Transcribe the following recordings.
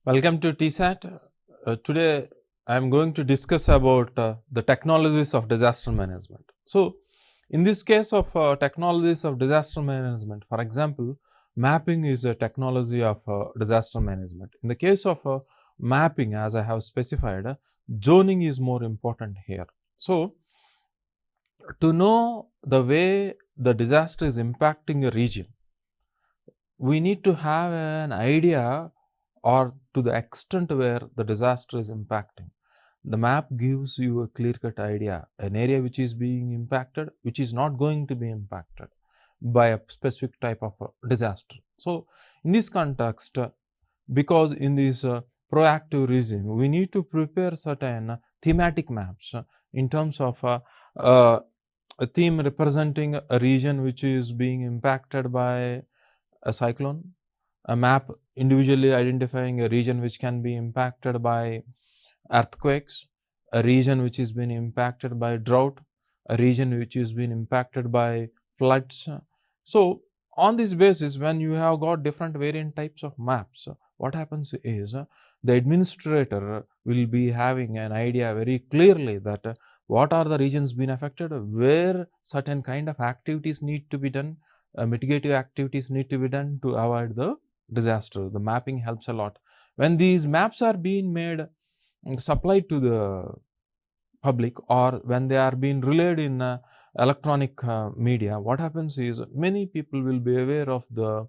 Welcome to TSAT. Today I am going to discuss about the technologies of disaster management. So, in this case of technologies of disaster management, for example, mapping is a technology of disaster management. In the case of mapping, as I have specified, zoning is more important here. So, to know the way the disaster is impacting a region, we need to have an idea or to the extent where the disaster is impacting. The map gives you a clear-cut idea, an area which is being impacted, which is not going to be impacted by a specific type of disaster. So, in this context, because in this proactive regime, we need to prepare certain thematic maps in terms of a theme representing a region which is being impacted by a cyclone, a map individually identifying a region which can be impacted by earthquakes, a region which is being impacted by drought, a region which is being impacted by floods. So, on this basis, when you have got different variant types of maps, what happens is the administrator will be having an idea very clearly that what are the regions being affected, where certain kind of activities need to be done, mitigative activities need to be done to avoid the disaster. The mapping helps a lot. When these maps are being made, supplied to the public, or when they are being relayed in electronic media, what happens is many people will be aware of the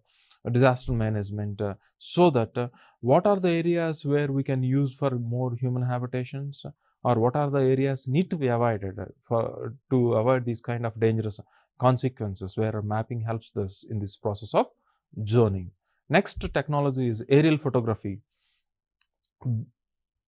disaster management, so that what are the areas where we can use for more human habitations, or what are the areas need to be avoided to avoid these kind of dangerous consequences, where mapping helps this in this process of zoning. Next technology is aerial photography,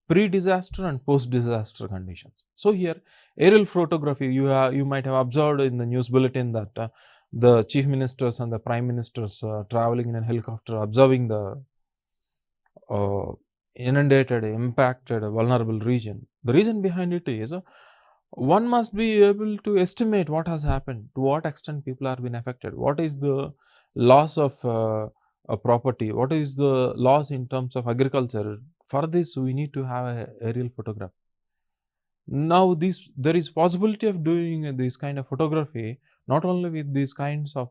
pre-disaster and post-disaster conditions. So, here aerial photography, you might have observed in the news bulletin that the chief ministers and the prime ministers traveling in a helicopter observing the inundated, impacted, vulnerable region. The reason behind it is one must be able to estimate what has happened, to what extent people are being affected, what is the loss of a property, what is the loss in terms of agriculture. For this, we need to have an aerial photograph. Now, there is possibility of doing this kind of photography not only with these kinds of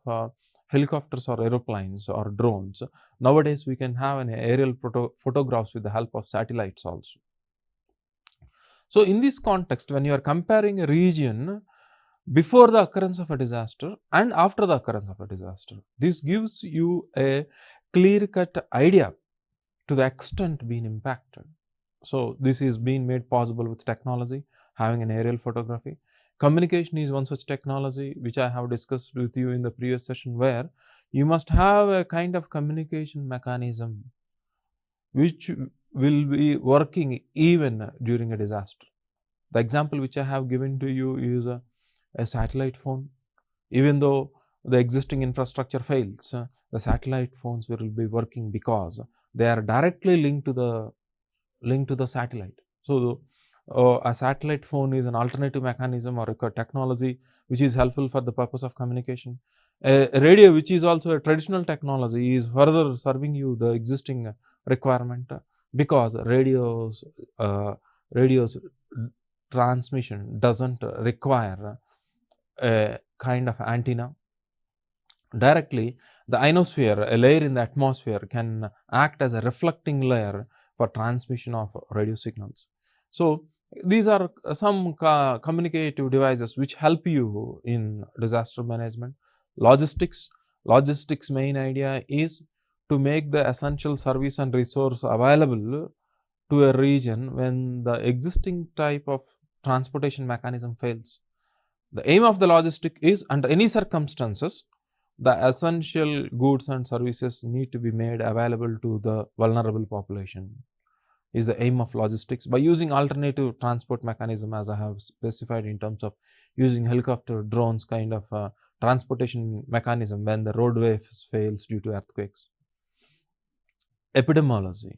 helicopters or aeroplanes or drones. Nowadays, we can have an aerial photographs with the help of satellites also. So, in this context, when you are comparing a region before the occurrence of a disaster and after the occurrence of a disaster, this gives you a clear-cut idea to the extent being impacted. So, this is being made possible with technology, having an aerial photography. Communication is one such technology which I have discussed with you in the previous session, where you must have a kind of communication mechanism which will be working even during a disaster. The example which I have given to you is a satellite phone. Even though the existing infrastructure fails, the satellite phones will be working because they are directly linked to the satellite. So, a satellite phone is an alternative mechanism or a technology which is helpful for the purpose of communication. A radio, which is also a traditional technology, is further serving you the existing requirement, because radios transmission doesn't require a kind of antenna. Directly, the ionosphere, a layer in the atmosphere, can act as a reflecting layer for transmission of radio signals. So, these are some communicative devices which help you in disaster management. Logistics main idea is to make the essential service and resource available to a region when the existing type of transportation mechanism fails. The aim of the logistic is, under any circumstances, the essential goods and services need to be made available to the vulnerable population, is the aim of logistics, by using alternative transport mechanism, as I have specified, in terms of using helicopter, drones kind of transportation mechanism when the roadway fails due to earthquakes. Epidemiology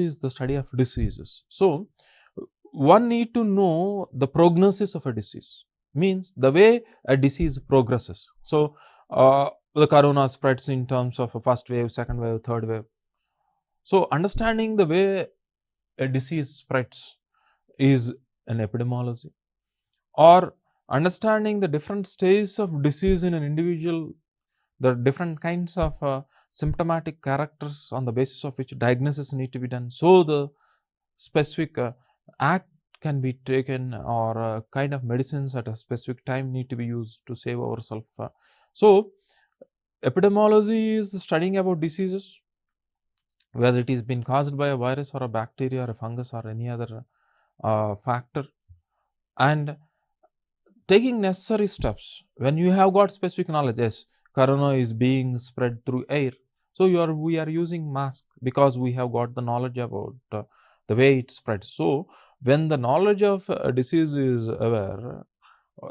is the study of diseases. So, one need to know the prognosis of a disease, means the way a disease progresses. So, the corona spreads in terms of a first wave, second wave, third wave. So, understanding the way a disease spreads is an epidemiology, or understanding the different stages of disease in an individual, the different kinds of symptomatic characters on the basis of which diagnosis need to be done. So, the specific act can be taken, or kind of medicines at a specific time need to be used to save ourselves. So, epidemiology is studying about diseases, whether it is been caused by a virus or a bacteria or a fungus or any other factor, and taking necessary steps when you have got specific knowledge. Yes, corona is being spread through air, so we are using mask because we have got the knowledge about the way it spreads. So, when the knowledge of a disease is aware,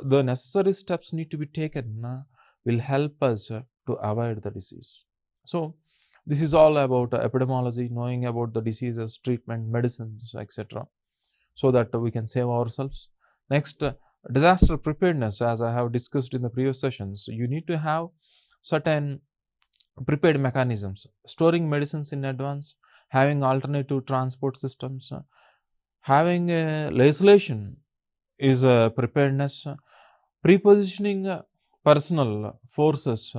the necessary steps need to be taken will help us to avoid the disease. So, this is all about epidemiology, knowing about the diseases, treatment, medicines, etc., so that we can save ourselves. Next, disaster preparedness. As I have discussed in the previous sessions, you need to have certain prepared mechanisms, storing medicines in advance, having alternative transport systems, having legislation is a preparedness, prepositioning personal forces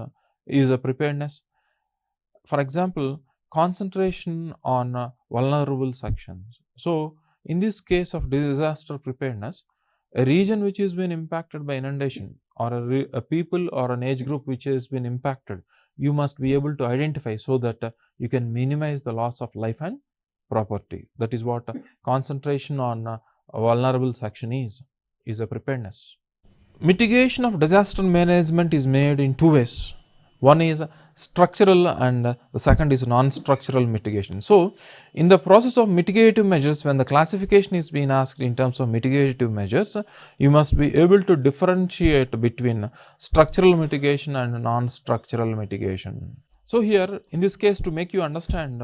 is a preparedness. For example, concentration on vulnerable sections. So, in this case of disaster preparedness, a region which has been impacted by inundation, or a people or an age group which has been impacted, you must be able to identify so that you can minimize the loss of life and property. That is what concentration on a vulnerable section is a preparedness. Mitigation of disaster management is made in two ways. One is structural and the second is non-structural mitigation. So, in the process of mitigative measures, when the classification is being asked in terms of mitigative measures, you must be able to differentiate between structural mitigation and non-structural mitigation. So, here in this case, to make you understand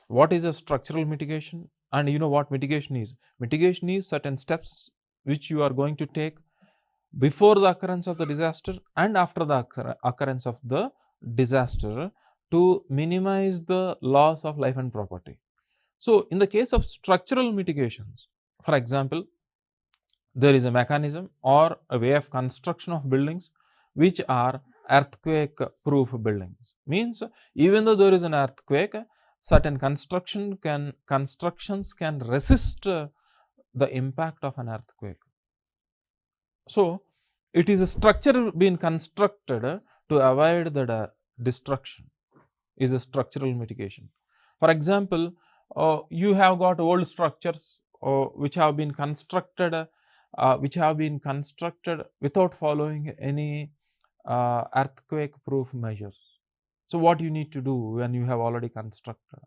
what is a structural mitigation and you know what mitigation is. Mitigation is certain steps which you are going to take before the occurrence of the disaster and after the occurrence of the disaster to minimize the loss of life and property. So, in the case of structural mitigations, for example, there is a mechanism or a way of construction of buildings which are earthquake proof buildings. Means even though there is an earthquake, certain constructions can resist the impact of an earthquake. So, it is a structure being constructed to avoid the destruction is a structural mitigation. For example, you have got old structures which have been constructed without following any earthquake proof measures. So, what you need to do when you have already constructed?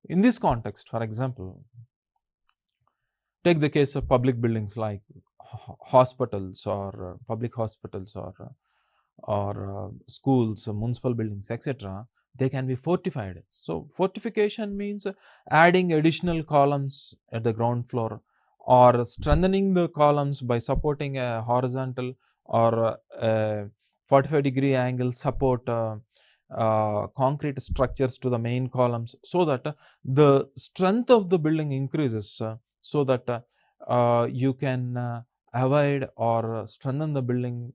In this context, for example, take the case of public buildings like hospitals or public hospitals or schools, municipal buildings, etc. They can be fortified. So, fortification means adding additional columns at the ground floor or strengthening the columns by supporting a horizontal or a 45-degree angle support concrete structures to the main columns, so that the strength of the building increases, so that you can avoid or strengthen the building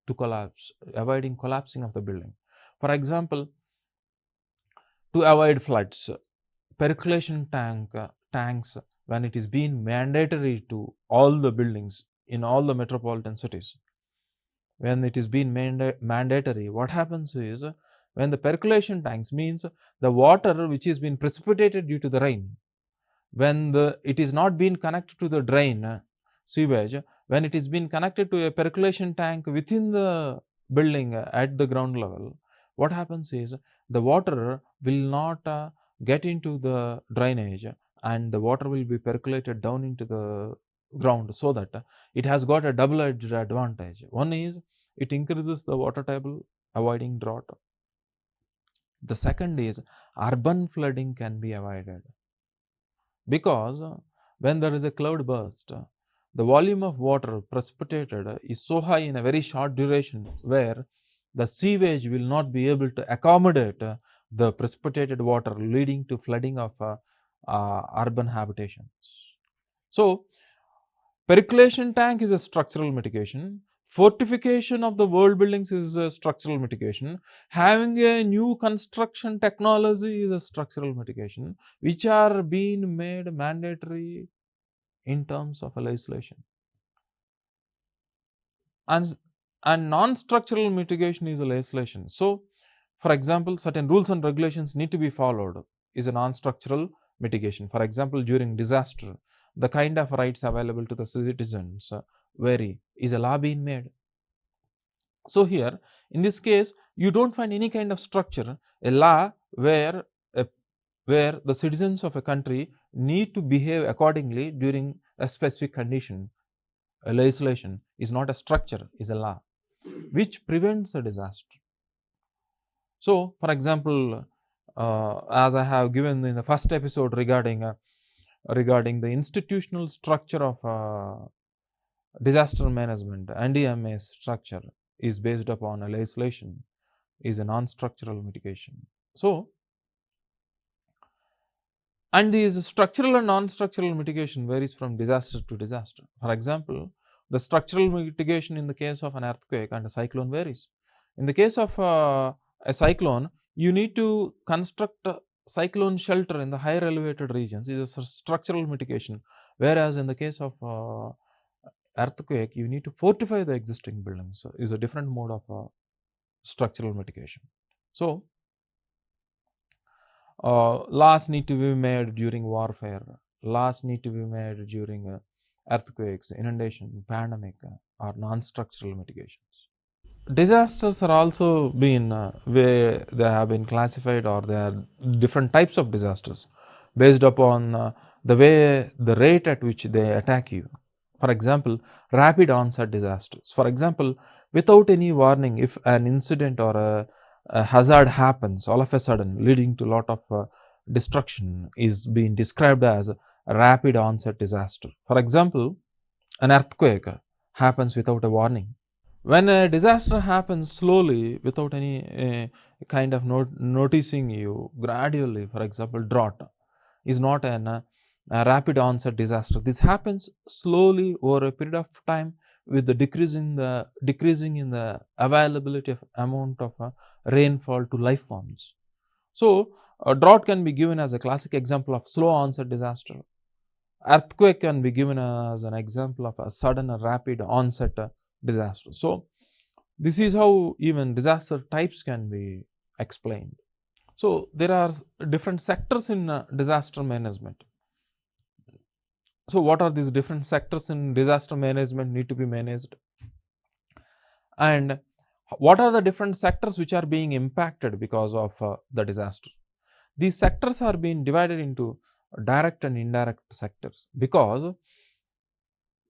to collapse, avoiding collapsing of the building. For example, to avoid floods, percolation tanks, when it is being mandatory to all the buildings in all the metropolitan cities, when it is being mandatory, what happens is, when the percolation tanks means the water which is being precipitated due to the rain, when it is not being connected to the drain sewage, when it is being connected to a percolation tank within the building at the ground level, what happens is the water will not get into the drainage and the water will be percolated down into the ground, so that it has got a double-edged advantage. One is it increases the water table, avoiding drought. The second is urban flooding can be avoided, because when there is a cloud burst, the volume of water precipitated is so high in a very short duration, where the sewage will not be able to accommodate the precipitated water leading to flooding of urban habitations. So, percolation tank is a structural mitigation. Fortification of the world buildings is a structural mitigation. Having a new construction technology is a structural mitigation, which are being made mandatory in terms of a legislation. And non-structural mitigation is a legislation. So, for example, certain rules and regulations need to be followed is a non-structural mitigation. For example, during disaster, the kind of rights available to the citizens vary. Is a law being made? So, here in this case, you do not find any kind of structure, a law where the citizens of a country need to behave accordingly during a specific condition. A legislation is not a structure, is a law which prevents a disaster. So, for example, as I have given in the first episode regarding the institutional structure of disaster management, NDMA structure is based upon a legislation, is a non-structural mitigation. So, and these structural and non-structural mitigation varies from disaster to disaster. For example, the structural mitigation in the case of an earthquake and a cyclone varies. In the case of a cyclone, you need to construct a cyclone shelter in the higher elevated regions, is a structural mitigation, whereas in the case of earthquake, you need to fortify the existing buildings, is a different mode of structural mitigation. So, laws need to be made during warfare, laws need to be made during earthquakes, inundation, pandemic, or non-structural mitigations. Disasters are also been where they have been classified, or there are different types of disasters based upon the rate at which they attack you. For example, rapid onset disasters. For example, without any warning, if an incident or a hazard happens all of a sudden, leading to a lot of destruction, is being described as a rapid onset disaster. For example, an earthquake happens without a warning. When a disaster happens slowly without any kind of noticing you gradually, for example, drought is not a rapid onset disaster. This happens slowly over a period of time with the decreasing in the availability of amount of rainfall to life forms. So, a drought can be given as a classic example of slow onset disaster. Earthquake can be given as an example of a sudden rapid onset disaster. So, this is how even disaster types can be explained. So, there are different sectors in disaster management. So, what are these different sectors in disaster management need to be managed, and what are the different sectors which are being impacted because of the disaster? These sectors are being divided into direct and indirect sectors, because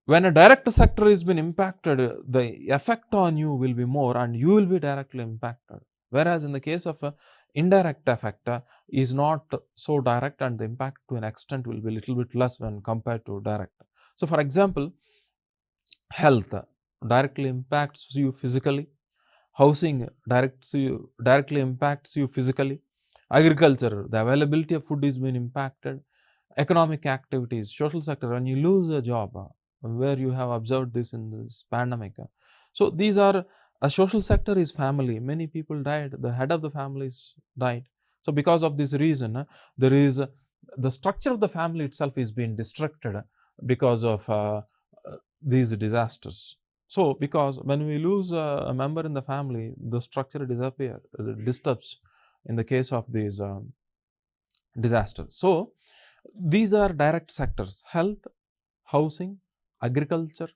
when a direct sector is being impacted, the effect on you will be more and you will be directly impacted. Whereas in the case of indirect effect is not so direct, and the impact to an extent will be a little bit less when compared to direct. So, for example, health directly impacts you physically, housing directly impacts you physically, agriculture, the availability of food is being impacted, economic activities, social sector, when you lose a job, where you have observed this in this pandemic. So, these are a social sector is family, many people died, the head of the families died. So, because of this reason, there is the structure of the family itself is being destructed because of these disasters. So, because when we lose a member in the family, the structure disturbs in the case of these disasters. So, these are direct sectors: health, housing, agriculture,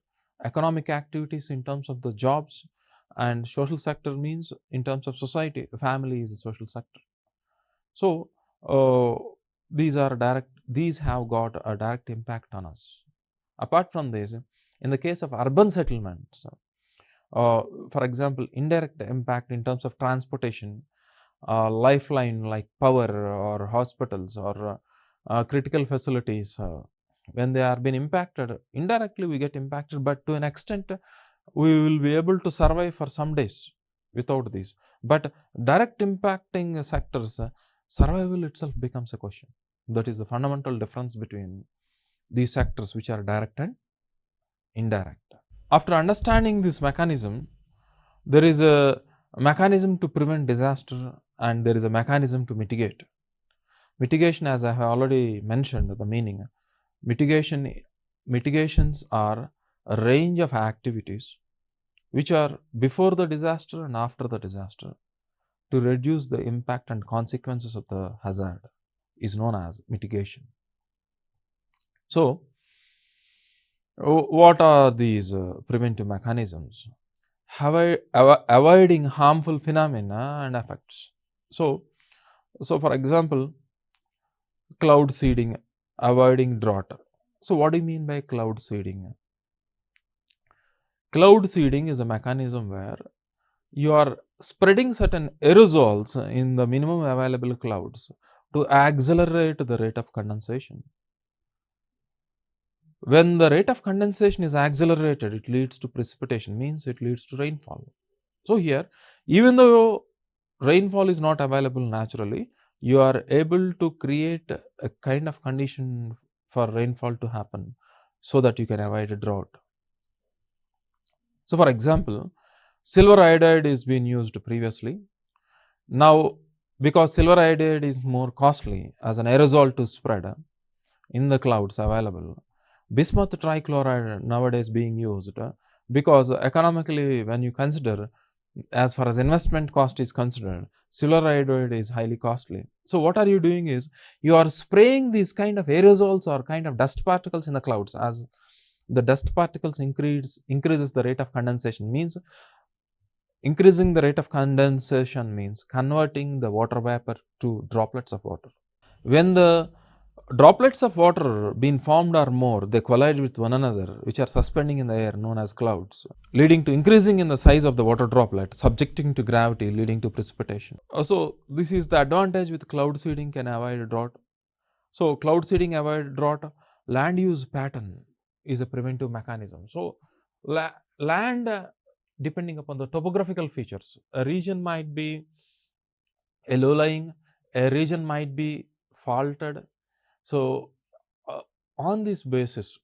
economic activities in terms of the jobs, and social sector means in terms of society, family is a social sector. So, these have got a direct impact on us. Apart from this, in the case of urban settlements, for example, indirect impact in terms of transportation, lifeline like power or hospitals or critical facilities, when they are being impacted, indirectly we get impacted, but to an extent we will be able to survive for some days. without these. But direct impacting sectors, survival itself becomes a question. That is the fundamental difference between these sectors which are direct and indirect. After understanding this mechanism, there is a mechanism to prevent disaster and there is a mechanism to mitigate. Mitigation, as I have already mentioned the meaning, mitigations are a range of activities which are before the disaster and after the disaster to reduce the impact and consequences of the hazard is known as mitigation. So, what are these preventive mechanisms? Avoiding harmful phenomena and effects. So for example, cloud seeding, avoiding drought. So what do you mean by cloud seeding? Cloud seeding is a mechanism where you are spreading certain aerosols in the minimum available clouds to accelerate the rate of condensation. When the rate of condensation is accelerated, it leads to precipitation, means it leads to rainfall. So here, even though rainfall is not available naturally, you are able to create a kind of condition for rainfall to happen so that you can avoid a drought. So for example, silver iodide is being used previously. Now, because silver iodide is more costly as an aerosol to spread in the clouds available, bismuth trichloride nowadays being used because economically, when you consider as far as investment cost is considered, silver iodide is highly costly. So what are you doing is you are spraying these kind of aerosols or kind of dust particles in the clouds. As the dust particles increases the rate of condensation, means increasing the rate of condensation means converting the water vapor to droplets of water. When the droplets of water being formed are more, they collide with one another, which are suspending in the air, known as clouds, leading to increasing in the size of the water droplet, subjecting to gravity, leading to precipitation. So this is the advantage with cloud seeding can avoid drought. So cloud seeding avoid drought. Land use pattern is a preventive mechanism. So land, depending upon the topographical features, a region might be a low-lying, a region might be faulted. So on this basis,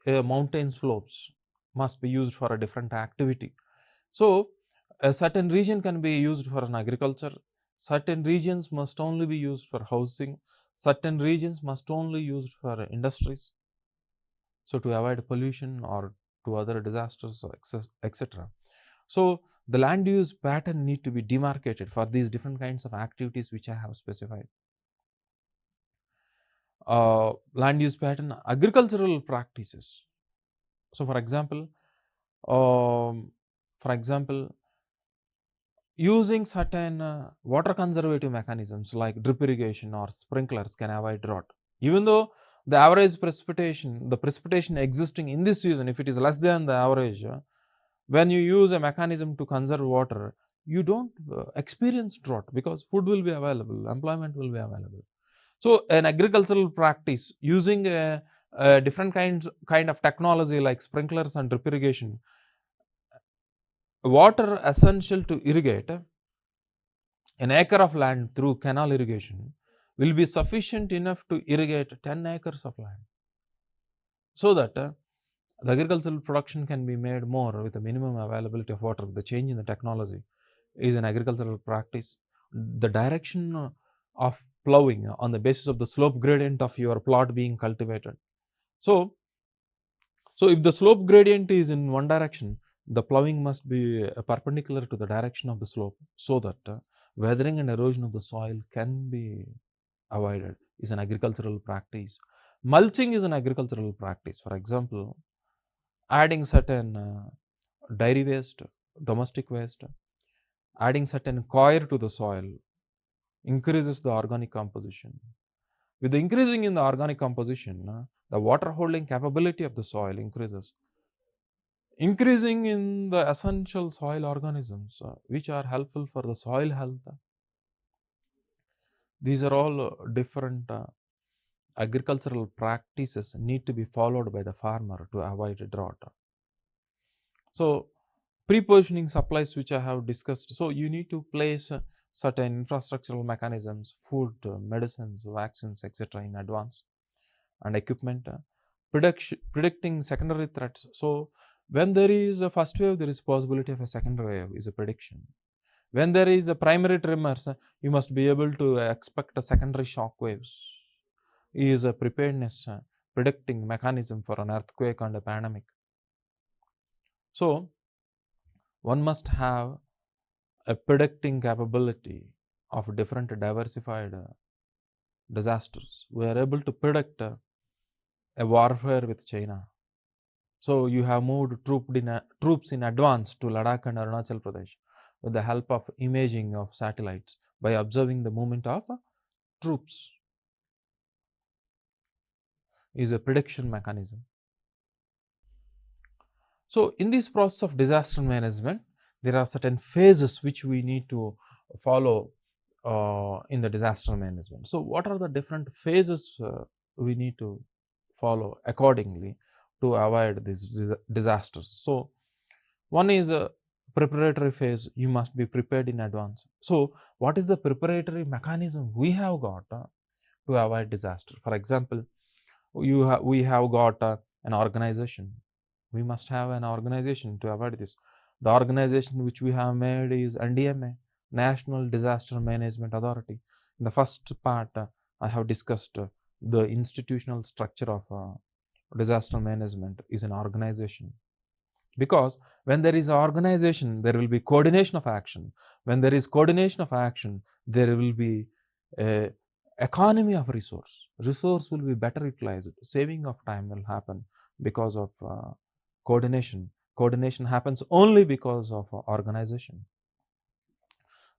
mountain slopes must be used for a different activity. So a certain region can be used for an agriculture, certain regions must only be used for housing, certain regions must only used for industries. So to avoid pollution or to other disasters, etc. So the land use pattern need to be demarcated for these different kinds of activities which I have specified. Land use pattern, agricultural practices. So for example, using certain water conservative mechanisms like drip irrigation or sprinklers can avoid drought. Even though the average precipitation, the precipitation existing in this season, if it is less than the average, when you use a mechanism to conserve water, you don't experience drought because food will be available, employment will be available. So an agricultural practice using a different kind of technology like sprinklers and drip irrigation, water essential to irrigate an acre of land through canal irrigation will be sufficient enough to irrigate 10 acres of land, so that the agricultural production can be made more with a minimum availability of water. The change in the technology is an agricultural practice. The direction of plowing on the basis of the slope gradient of your plot being cultivated. So if the slope gradient is in one direction, the plowing must be perpendicular to the direction of the slope, so that weathering and erosion of the soil can be avoided, is an agricultural practice. Mulching is an agricultural practice. For example, adding certain dairy waste, domestic waste, adding certain coir to the soil increases the organic composition. With the increasing in the organic composition, the water holding capability of the soil increases. Increasing in the essential soil organisms which are helpful for the soil health. These are all different agricultural practices need to be followed by the farmer to avoid drought. So Pre-positioning supplies, which I have discussed. So, you need to place certain infrastructural mechanisms, food, medicines, vaccines, etc. in advance, and equipment. Predicting secondary threats. So, when there is a first wave, there is possibility of a second wave is a prediction. When there is a primary tremors, you must be able to expect a secondary shock waves. Is a preparedness predicting mechanism for an earthquake and a pandemic. So, one must have a predicting capability of different diversified disasters. We are able to predict a warfare with China. So, you have moved troops in advance to Ladakh and Arunachal Pradesh with the help of imaging of satellites by observing the movement of troops. Is a prediction mechanism. So, in this process of disaster management, there are certain phases which we need to follow in the disaster management. So, what are the different phases we need to follow accordingly to avoid these disasters? So, one is a preparatory phase. You must be prepared in advance. So, what is the preparatory mechanism we have got to avoid disaster? For example, we have got an organization. We must have an organization to avoid this. The organization which we have made is NDMA, National Disaster Management Authority. In the first part, I have discussed the institutional structure of disaster management is an organization. Because when there is an organization, there will be coordination of action. When there is coordination of action, there will be a economy of resource. Resource will be better utilized. Saving of time will happen because of coordination. Coordination happens only because of organization.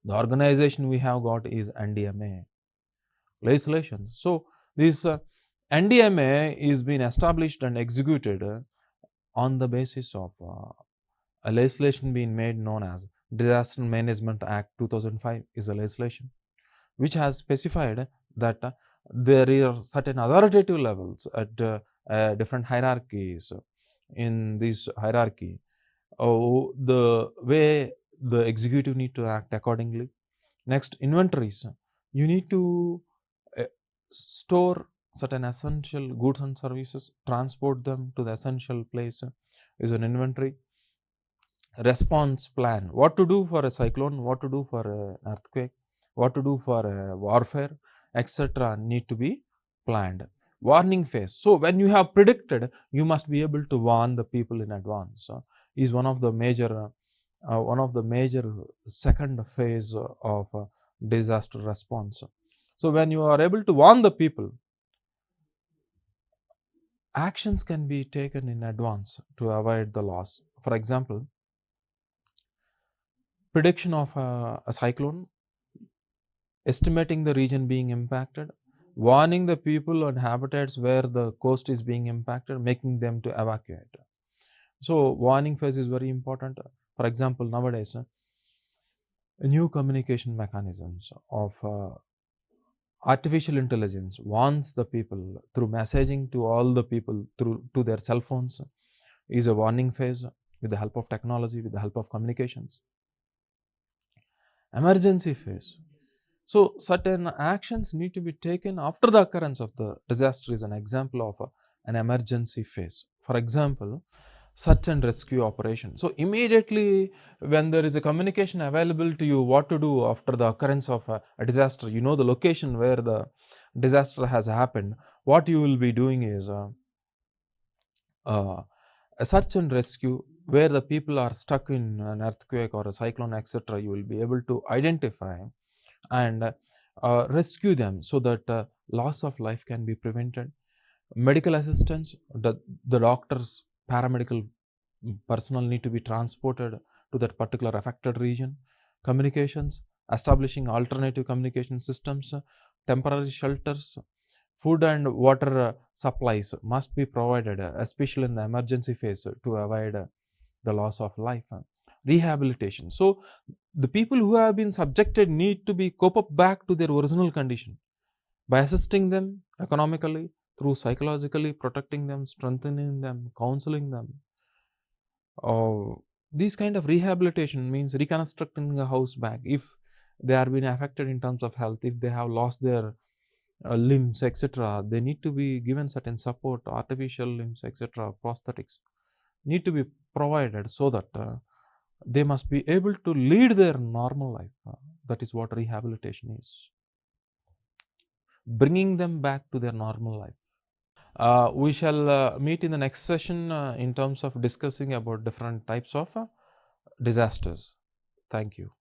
The organization we have got is NDMA legislation. So, this NDMA is being established and executed on the basis of a legislation being made known as Disaster Management Act 2005 is a legislation which has specified that there are certain authoritative levels at different hierarchies. In this hierarchy, the way the executive need to act accordingly. Next, inventories. You need to store certain essential goods and services, transport them to the essential place is an inventory. Response plan. What to do for a cyclone, what to do for an earthquake, what to do for a warfare, etc. need to be planned. Warning phase. So, when you have predicted, you must be able to warn the people in advance. Is one of the major second phase of disaster response. So, when you are able to warn the people, actions can be taken in advance to avoid the loss. For example, prediction of a cyclone, estimating the region being impacted, warning the people and habitats where the coast is being impacted, making them to evacuate. So, warning phase is very important. For example, nowadays, new communication mechanisms of artificial intelligence warns the people through messaging to all the people to their cell phones is a warning phase with the help of technology, with the help of communications. Emergency phase. So, certain actions need to be taken after the occurrence of the disaster is an example of an emergency phase. For example, search and rescue operation. So, immediately when there is a communication available to you what to do after the occurrence of a disaster, you know the location where the disaster has happened, what you will be doing is a search and rescue where the people are stuck in an earthquake or a cyclone, etc. You will be able to identify and rescue them so that loss of life can be prevented. Medical assistance, the doctors, paramedical personnel need to be transported to that particular affected region. Communications, establishing alternative communication systems, temporary shelters, food and water supplies must be provided, especially in the emergency phase to avoid the loss of life. Rehabilitation. So, the people who have been subjected need to be cope up back to their original condition by assisting them economically, through psychologically protecting them, strengthening them, counseling them, These kind of rehabilitation means reconstructing a house back. If they are being affected in terms of health, if they have lost their limbs, etc., they need to be given certain support, artificial limbs, etc., prosthetics need to be provided so that they must be able to lead their normal life. That is what rehabilitation is. Bringing them back to their normal life. We shall meet in the next session in terms of discussing about different types of disasters. Thank you.